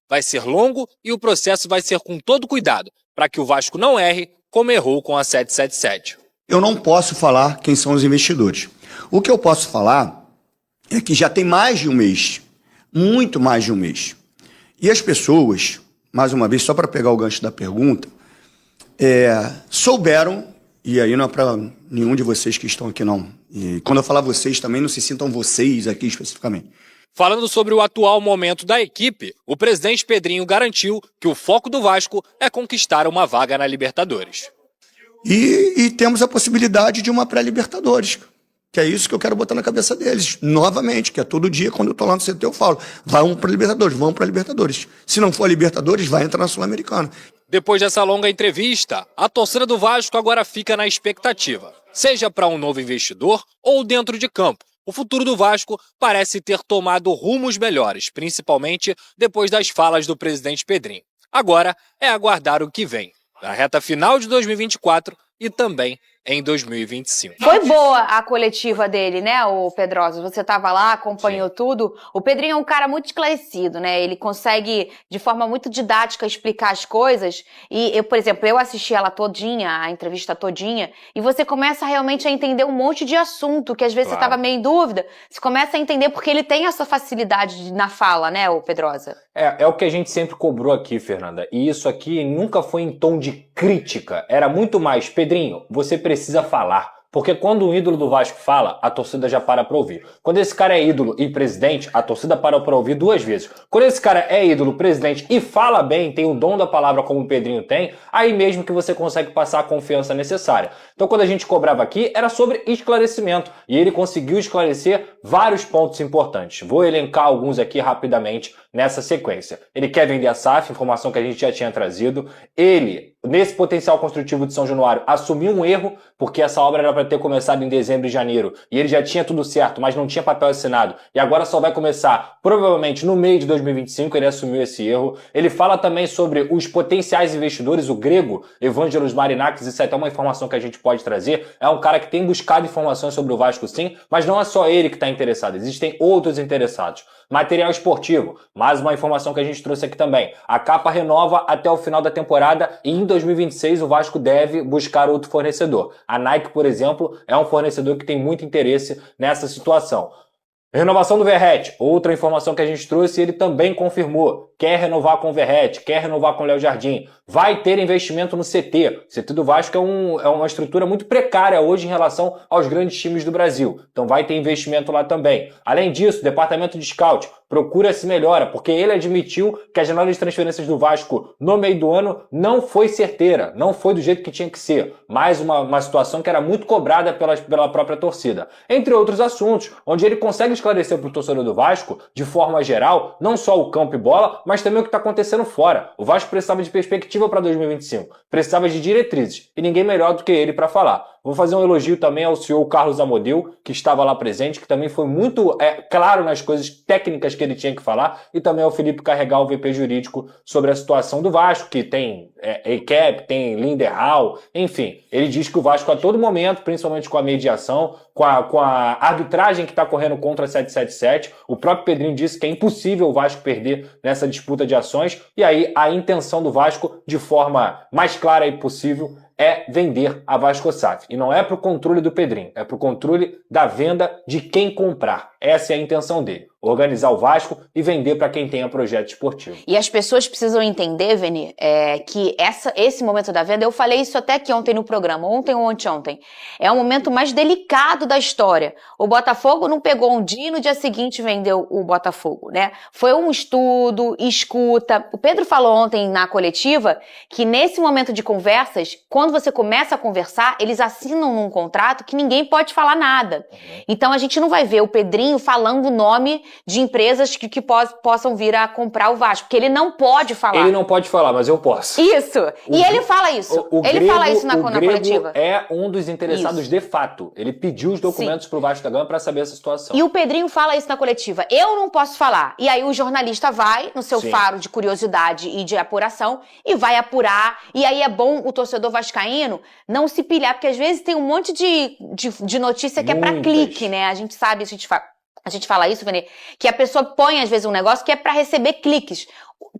vai ser longo e o processo vai ser com todo cuidado, para que o Vasco não erre como errou com a 777. Eu não posso falar quem são os investidores. O que eu posso falar é que já tem mais de um mês, muito mais de um mês. E as pessoas, mais uma vez, só para pegar o gancho da pergunta, souberam, e aí não é para nenhum de vocês que estão aqui não, e quando eu falar vocês também, não se sintam vocês aqui especificamente. Falando sobre o atual momento da equipe, o presidente Pedrinho garantiu que o foco do Vasco é conquistar uma vaga na Libertadores. E temos a possibilidade de uma pré-Libertadores, que é isso que eu quero botar na cabeça deles, novamente, que é todo dia, quando eu estou lá no CT, eu falo, vamos para a Libertadores. Se não for a Libertadores, vai entrar na Sul-Americana. Depois dessa longa entrevista, a torcida do Vasco agora fica na expectativa, seja para um novo investidor ou dentro de campo. O futuro do Vasco parece ter tomado rumos melhores, principalmente depois das falas do presidente Pedrinho. Agora é aguardar o que vem, na reta final de 2024 e também em 2025. Foi boa a coletiva dele, né, o Pedrosa? Você estava lá, acompanhou tudo. O Pedrinho é um cara muito esclarecido, né? Ele consegue, de forma muito didática, explicar as coisas. E, por exemplo, eu assisti ela todinha, a entrevista todinha, e você começa realmente a entender um monte de assunto, que às vezes você estava meio em dúvida. Você começa a entender porque ele tem essa facilidade na fala, né, o Pedrosa? É o que a gente sempre cobrou aqui, Fernanda. E isso aqui nunca foi em tom de crítica. Era muito mais, Pedrinho, você precisa falar. Porque quando um ídolo do Vasco fala, a torcida já para pra ouvir. Quando esse cara é ídolo e presidente, a torcida para pra ouvir duas vezes. Quando esse cara é ídolo, presidente e fala bem, tem o dom da palavra como o Pedrinho tem, aí mesmo que você consegue passar a confiança necessária. Então quando a gente cobrava aqui, era sobre esclarecimento. E ele conseguiu esclarecer vários pontos importantes. Vou elencar alguns aqui rapidamente nessa sequência. Ele quer vender a SAF, informação que a gente já tinha trazido. Ele, nesse potencial construtivo de São Januário, assumiu um erro, porque essa obra era para ter começado em dezembro e janeiro, e ele já tinha tudo certo, mas não tinha papel assinado, e agora só vai começar, provavelmente, no meio de 2025, ele assumiu esse erro. Ele fala também sobre os potenciais investidores, o grego Evangelos Marinakis, isso é até uma informação que a gente pode trazer, é um cara que tem buscado informações sobre o Vasco sim, mas não é só ele que está interessado, existem outros interessados. Material esportivo, mais uma informação que a gente trouxe aqui também. A capa renova até o final da temporada e em 2026 o Vasco deve buscar outro fornecedor. A Nike, por exemplo, é um fornecedor que tem muito interesse nessa situação. Renovação do Verratti, outra informação que a gente trouxe, ele também confirmou. Quer renovar com o Verratti, quer renovar com o Léo Jardim. Vai ter investimento no CT. O CT do Vasco é uma estrutura muito precária hoje em relação aos grandes times do Brasil. Então vai ter investimento lá também. Além disso, o departamento de scout procura se melhora, porque ele admitiu que a janela de transferências do Vasco no meio do ano não foi certeira, não foi do jeito que tinha que ser. Mais uma situação que era muito cobrada pela própria torcida. Entre outros assuntos, onde ele consegue esclarecer para o torcedor do Vasco, de forma geral, não só o campo e bola, mas também o que está acontecendo fora. O Vasco precisava de perspectiva para 2025, precisava de diretrizes, e ninguém melhor do que ele para falar. Vou fazer um elogio também ao senhor Carlos Amodeu, que estava lá presente, que também foi muito claro nas coisas técnicas que ele tinha que falar, e também ao Felipe Carregal, o VP jurídico, sobre a situação do Vasco, que tem ECAP, tem Linderhall, enfim. Ele diz que o Vasco a todo momento, principalmente com a mediação, com a arbitragem que está correndo contra a 777, o próprio Pedrinho disse que é impossível o Vasco perder nessa disputa de ações, e aí a intenção do Vasco, de forma mais clara e possível, é vender a Vasco SAF. E não é para o controle do Pedrinho, é para o controle da venda de quem comprar. Essa é a intenção dele. Organizar o Vasco e vender para quem tenha projeto esportivo. E as pessoas precisam entender, Veni, que esse momento da venda, eu falei isso até aqui ontem no programa, ontem ou anteontem, é o momento mais delicado da história. O Botafogo não pegou um dia e no dia seguinte vendeu o Botafogo, né? Foi um estudo, escuta. O Pedro falou ontem na coletiva que nesse momento de conversas, quando você começa a conversar, eles assinam num contrato que ninguém pode falar nada. Então a gente não vai ver o Pedrinho falando o nome de empresas que possam vir a comprar o Vasco, porque ele não pode falar. Ele não pode falar, mas eu posso. Isso! E ele fala isso. Ele fala isso na coletiva. É um dos interessados de fato. Ele pediu os documentos pro Vasco da Gama para saber essa situação. E o Pedrinho fala isso na coletiva. Eu não posso falar. E aí o jornalista vai no seu faro de curiosidade e de apuração e vai apurar. E aí é bom o torcedor vascaíno não se pilhar, porque às vezes tem um monte de notícia que é para clique, né? A gente sabe, a gente a gente fala isso, Vene, que a pessoa põe às vezes um negócio que é para receber cliques.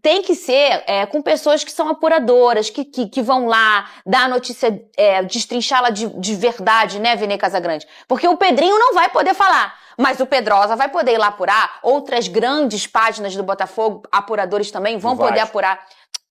Tem que ser com pessoas que são apuradoras, que vão lá dar a notícia, destrinchá-la de verdade, né, Vene Casagrande? Porque o Pedrinho não vai poder falar, mas o Pedrosa vai poder ir lá apurar. Outras grandes páginas do Botafogo, apuradores também, vão poder apurar.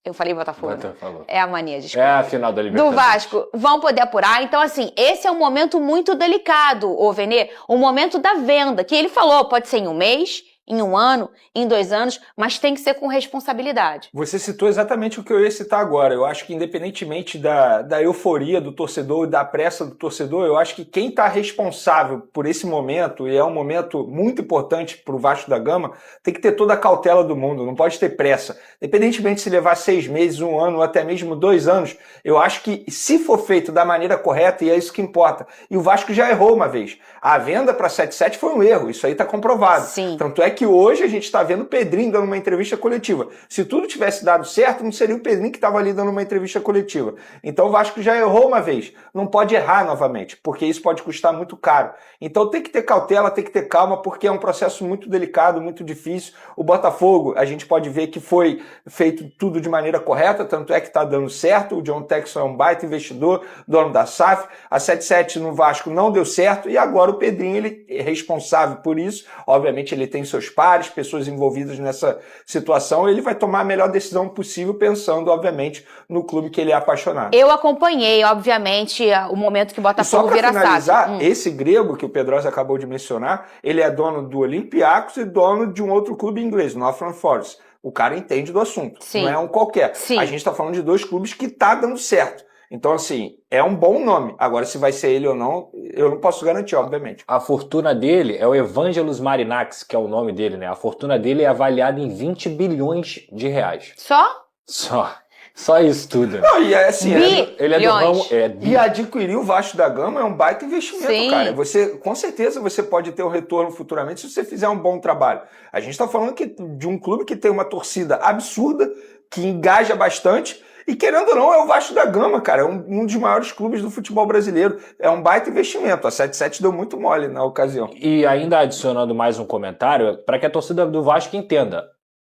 Eu falei Botafogo, né? É a mania, desculpa. É a final da Libertadores. Do Vasco, vão poder apurar. Então, assim, esse é um momento muito delicado, ô Vene, o momento da venda, que ele falou, pode ser em um mês, em um ano, em 2 anos, mas tem que ser com responsabilidade. Você citou exatamente o que eu ia citar agora. Eu acho que independentemente da euforia do torcedor e da pressa do torcedor, eu acho que quem está responsável por esse momento, e é um momento muito importante para o Vasco da Gama, tem que ter toda a cautela do mundo, não pode ter pressa. Independentemente se levar 6 meses, 1 ano ou até mesmo 2 anos, eu acho que se for feito da maneira correta, e é isso que importa. E o Vasco já errou uma vez. A venda para 7-7 foi um erro, isso aí está comprovado. Sim. Tanto é que hoje a gente está vendo o Pedrinho dando uma entrevista coletiva. Se tudo tivesse dado certo, não seria o Pedrinho que estava ali dando uma entrevista coletiva. Então o Vasco já errou uma vez. Não pode errar novamente, porque isso pode custar muito caro. Então tem que ter cautela, tem que ter calma, porque é um processo muito delicado, muito difícil. O Botafogo, a gente pode ver que foi feito tudo de maneira correta, tanto é que está dando certo. O John Texton é um baita investidor, dono da SAF. A 7-7 no Vasco não deu certo e agora o Pedrinho ele é responsável por isso. Obviamente ele tem seus pares, pessoas envolvidas nessa situação, ele vai tomar a melhor decisão possível, pensando, obviamente, no clube que ele é apaixonado. Eu acompanhei, obviamente, o momento que o Botafogo vira SAF. Só para finalizar, esse grego que o Pedrosa acabou de mencionar, ele é dono do Olympiacos e dono de um outro clube inglês, Nottingham Forest. O cara entende do assunto, Sim. não é um qualquer. Sim. A gente está falando de 2 clubes que tá dando certo. Então, assim, é um bom nome. Agora, se vai ser ele ou não, eu não posso garantir, obviamente. A fortuna dele é o Evangelos Marinakis, que é o nome dele, né? A fortuna dele é avaliada em 20 bilhões de reais. Só isso tudo. Não, e é assim, ele é do ramo... E adquirir o Vasco da Gama é um baita investimento, Sim. cara. Você, com certeza você pode ter um retorno futuramente se você fizer um bom trabalho. A gente está falando de um clube que tem uma torcida absurda, que engaja bastante. E querendo ou não, é o Vasco da Gama, cara. É um dos maiores clubes do futebol brasileiro. É um baita investimento. A 7-7 deu muito mole na ocasião. E ainda adicionando mais um comentário, para que a torcida do Vasco entenda.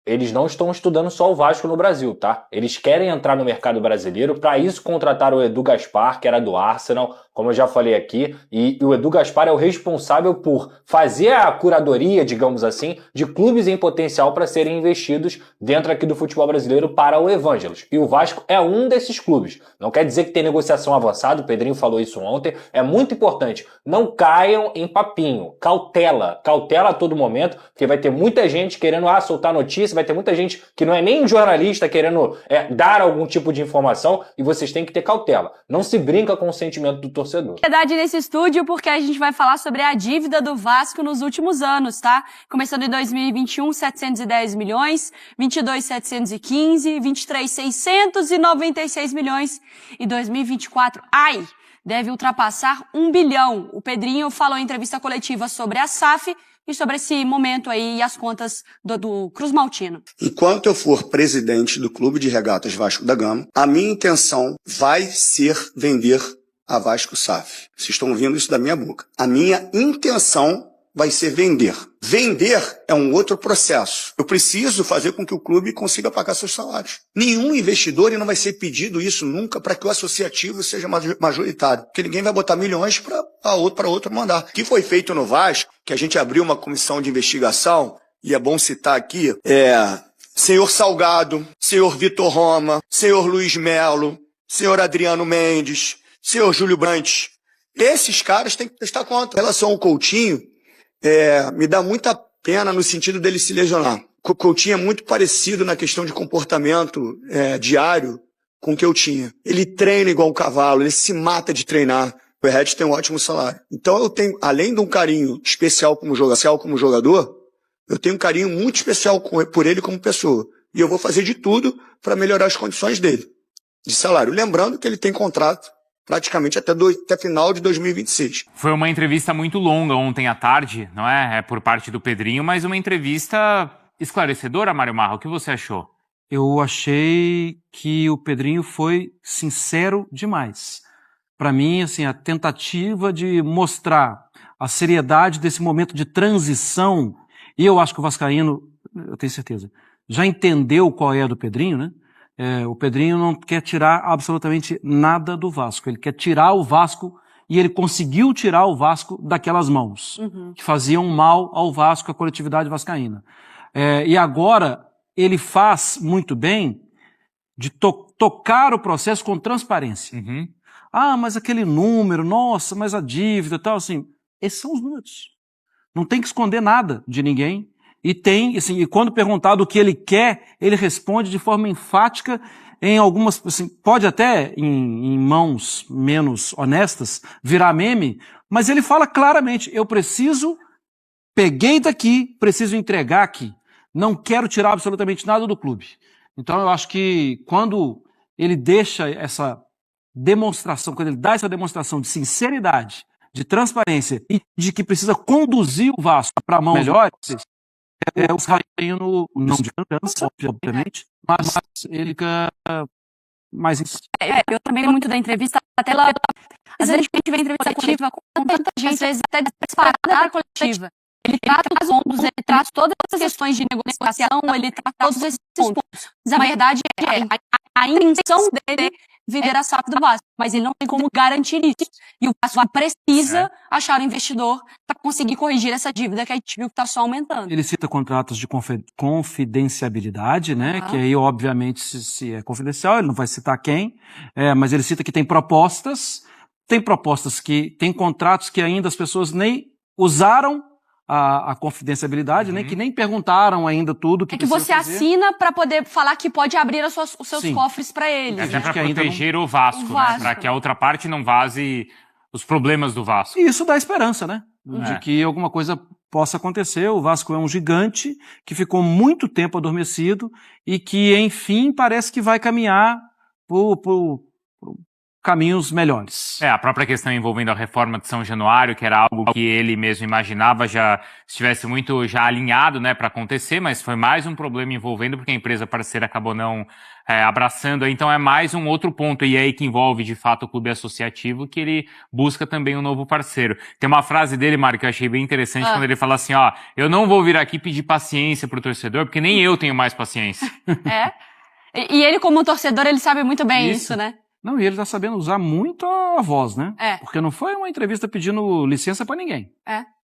Eles não estão estudando só o Vasco no Brasil, tá? Eles querem entrar no mercado brasileiro, para isso contrataram o Edu Gaspar, que era do Arsenal, como eu já falei aqui, e o Edu Gaspar é o responsável por fazer a curadoria, digamos assim, de clubes em potencial para serem investidos dentro aqui do futebol brasileiro para o Evangelos. E o Vasco é um desses clubes. Não quer dizer que tem negociação avançada, o Pedrinho falou isso ontem, é muito importante. Não caiam em papinho, cautela a todo momento, porque vai ter muita gente querendo soltar notícia, vai ter muita gente que não é nem jornalista querendo dar algum tipo de informação, e vocês têm que ter cautela. Não se brinca com o sentimento do torcedor. Verdade nesse estúdio, porque a gente vai falar sobre a dívida do Vasco nos últimos anos, tá? Começando em 2021, 710 milhões, 22, 715, 23, 696 milhões e 2024, deve ultrapassar 1 bilhão. O Pedrinho falou em entrevista coletiva sobre a SAF e sobre esse momento aí e as contas do Cruz Maltino. Enquanto eu for presidente do Clube de Regatas Vasco da Gama, a minha intenção vai ser vender a Vasco SAF. Vocês estão ouvindo isso da minha boca. A minha intenção vai ser vender. Vender é um outro processo. Eu preciso fazer com que o clube consiga pagar seus salários. Nenhum investidor, e não vai ser pedido isso nunca, para que o associativo seja majoritário. Porque ninguém vai botar milhões para outro mandar. O que foi feito no Vasco, que a gente abriu uma comissão de investigação, e é bom citar aqui, senhor Salgado, senhor Vitor Roma, senhor Luiz Melo, senhor Adriano Mendes, senhor Júlio Brandt. Esses caras têm que prestar conta. Em relação ao Coutinho, me dá muita pena no sentido dele se lesionar. O Coutinho é muito parecido na questão de comportamento diário com o que eu tinha. Ele treina igual um cavalo, ele se mata de treinar. O Red tem um ótimo salário. Então eu tenho, além de um carinho especial como jogador, eu tenho um carinho muito especial por ele como pessoa. E eu vou fazer de tudo para melhorar as condições dele de salário. Lembrando que ele tem contrato praticamente até final de 2026. Foi uma entrevista muito longa ontem à tarde, não é? Por parte do Pedrinho, mas uma entrevista esclarecedora, Mário Marra. O que você achou? Eu achei que o Pedrinho foi sincero demais. para mim, assim, a tentativa de mostrar a seriedade desse momento de transição, e eu acho que o vascaíno, eu tenho certeza, já entendeu qual é a do Pedrinho, né? O Pedrinho não quer tirar absolutamente nada do Vasco, ele quer tirar o Vasco, e ele conseguiu tirar o Vasco daquelas mãos, que faziam mal ao Vasco, à coletividade vascaína. E agora, ele faz muito bem de tocar o processo com transparência. Ah, mas aquele número, nossa, mas a dívida e tal, assim, esses são os números. Não tem que esconder nada de ninguém. E tem, assim, e quando perguntado o que ele quer, ele responde de forma enfática em algumas, assim, pode até, em mãos menos honestas, virar meme, mas ele fala claramente, eu peguei daqui, preciso entregar aqui. Não quero tirar absolutamente nada do clube. Então eu acho que quando ele deixa essa demonstração, quando ele dá essa demonstração de sinceridade, de transparência e de que precisa conduzir o Vasco para mãos melhores, o vascaíno não de cansa, obviamente, mas ele fica mais... Eu também muito da entrevista, até lá, às vezes a gente vê entrevista coletiva com tanta gente, às vezes até disparada da coletiva. Ele trata os ombros, ele trata todas as questões de negociação, ele trata todos esses pontos. Mas a verdade é a intenção dele vender a SAF do Vasco, mas ele não tem como garantir isso. E o Vasco precisa achar um investidor para conseguir corrigir essa dívida que a gente viu que está só aumentando. Ele cita contratos de confidencialidade, né? Que aí, obviamente, se é confidencial, ele não vai citar quem, mas ele cita que tem propostas que tem contratos que ainda as pessoas nem usaram a confidencialidade, né? Que nem perguntaram ainda tudo que você fazer. Assina para poder falar que pode abrir os seus cofres para ele. Até para proteger o Vasco, né? Para que a outra parte não vaze os problemas do Vasco. E isso dá esperança, né? De que alguma coisa possa acontecer. O Vasco é um gigante que ficou muito tempo adormecido e que, enfim, parece que vai caminhar por caminhos melhores. A própria questão envolvendo a reforma de São Januário, que era algo que ele mesmo imaginava já estivesse muito já alinhado, né, para acontecer, mas foi mais um problema envolvendo porque a empresa parceira acabou não abraçando. Então é mais um outro ponto, e é aí que envolve de fato o clube associativo, que ele busca também um novo parceiro. Tem uma frase dele, Mário, que eu achei bem interessante, quando ele fala assim, eu não vou vir aqui pedir paciência pro torcedor, porque nem eu tenho mais paciência. E ele como torcedor, ele sabe muito bem isso, né? Não, e ele tá sabendo usar muito a voz, né? Porque não foi uma entrevista pedindo licença pra ninguém.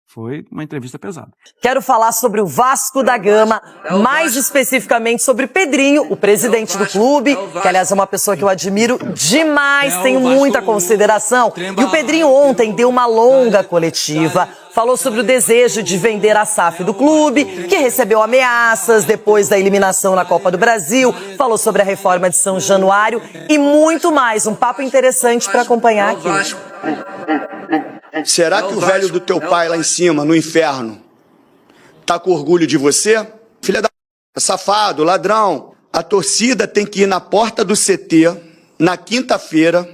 Foi uma entrevista pesada. Quero falar sobre o Vasco da Gama, mais especificamente sobre Pedrinho, o presidente do clube, que aliás é uma pessoa que eu admiro demais, tenho muita consideração. E o Pedrinho ontem deu uma longa coletiva, falou sobre o desejo de vender a SAF do clube, que recebeu ameaças depois da eliminação na Copa do Brasil, falou sobre a reforma de São Januário e muito mais. Um papo interessante para acompanhar aqui. Será que o velho do teu pai lá em cima, no inferno, tá com orgulho de você? Filha da safado, ladrão. A torcida tem que ir na porta do CT, na quinta-feira,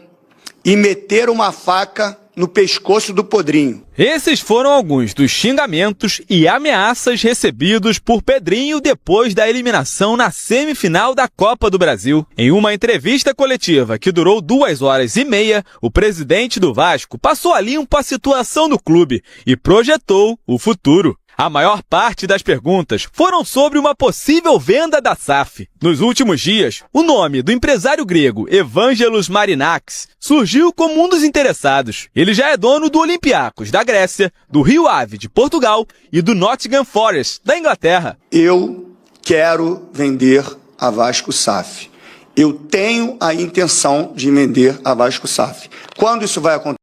e meter uma faca no pescoço do Pedrinho. Esses foram alguns dos xingamentos e ameaças recebidos por Pedrinho depois da eliminação na semifinal da Copa do Brasil. Em uma entrevista coletiva que durou 2h30, o presidente do Vasco passou a limpo a situação do clube e projetou o futuro. A maior parte das perguntas foram sobre uma possível venda da SAF. Nos últimos dias, o nome do empresário grego Evangelos Marinakis surgiu como um dos interessados. Ele já é dono do Olympiacos da Grécia, do Rio Ave de Portugal e do Nottingham Forest da Inglaterra. Eu quero vender a Vasco SAF. Eu tenho a intenção de vender a Vasco SAF. Quando isso vai acontecer?